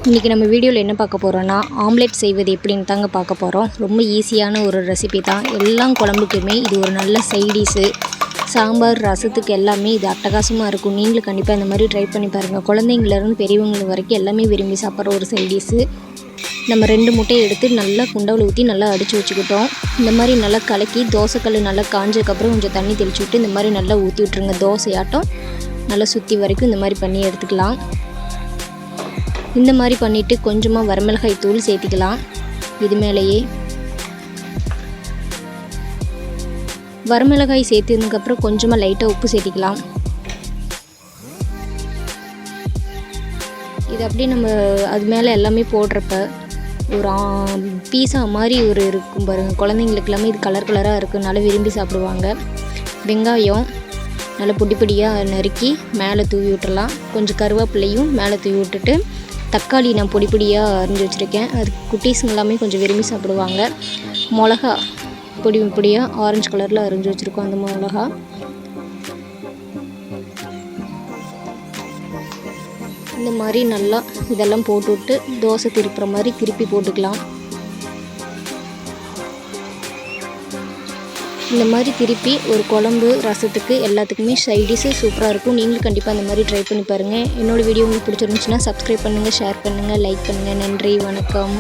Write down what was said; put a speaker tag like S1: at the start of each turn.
S1: இன்றைக்கி நம்ம வீடியோவில் என்ன பார்க்க போகிறோன்னா ஆம்லெட் செய்வது எப்படின்னு தாங்க பார்க்க போகிறோம். ரொம்ப ஈஸியான ஒரு ரெசிபி தான். எல்லா குழம்புக்குமே இது ஒரு நல்ல சைடிஷ்ஷு. சாம்பார், ரசத்துக்கு எல்லாமே இது அட்டகாசமாக இருக்கும். நீங்களும் கண்டிப்பாக இந்த மாதிரி ட்ரை பண்ணி பாருங்கள். குழந்தைங்கள்லேருந்து பெரியவங்க வரைக்கும் எல்லாமே விரும்பி சாப்பிட்ற ஒரு சைடிஷ்ஷு. நம்ம 2 முட்டையை எடுத்து நல்லா குண்டாவில் ஊற்றி நல்லா அடித்து வச்சுக்கிட்டோம். இந்த மாதிரி நல்லா கலக்கி தோசைக்கல் நல்லா காஞ்சதுக்கப்புறம் கொஞ்சம் தண்ணி தெளித்து விட்டு இந்த மாதிரி நல்லா ஊற்றி விட்ருங்க. தோசையாட்டம் நல்லா சுற்றி வரைக்கும் இந்த மாதிரி பண்ணி எடுத்துக்கலாம். இந்த மாதிரி பண்ணிவிட்டு கொஞ்சமாக வரமிளகாய் தூள் சேர்த்திக்கலாம். இது மேலேயே வரமிளகாய் சேர்த்ததுக்கப்புறம் கொஞ்சமாக லைட்டாக உப்பு சேர்த்திக்கலாம். இது அப்படியே நம்ம அது மேலே எல்லாமே போடுறப்ப ஒரு பீஸா மாதிரி ஒரு இருக்கும் பாருங்கள். குழந்தைங்களுக்கு எல்லாமே இது கலர் கலராக இருக்குது, நல்லா விரும்பி சாப்பிடுவாங்க. வெங்காயம் நல்லா பொடி பொடியாக நறுக்கி மேலே தூவி விட்டுறலாம். கொஞ்சம் கருவேப்பிலையும் மேலே தூவி விட்டுட்டு தக்காளி நான் பொடி பொடியாக அரிஞ்சு வச்சுருக்கேன். அது குட்டீஸுங்க எல்லாமே கொஞ்சம் விரும்பி சாப்பிடுவாங்க. மிளகா பொடி பொடியாக ஆரஞ்சு கலரில் அரிஞ்சு வச்சுருக்கோம். அந்த மிளகா இந்த மாதிரி நல்லா இதெல்லாம் போட்டுவிட்டு தோசை திருப்புற மாதிரி திருப்பி போட்டுக்கலாம். இந்த மாதிரி திருப்பி ஒரு குழம்பு ரசத்துக்கு எல்லாத்துக்குமே சைடிஷ்ஷு சூப்பராக இருக்கும். நீங்களும் கண்டிப்பாக இந்த மாதிரி ட்ரை பண்ணி பாருங்கள். என்னோடய வீடியோ உங்களுக்கு பிடிச்சிருந்துச்சுன்னா சப்ஸ்கிரைப் பண்ணுங்கள், ஷேர் பண்ணுங்கள், லைக் பண்ணுங்கள். நன்றி, வணக்கம்.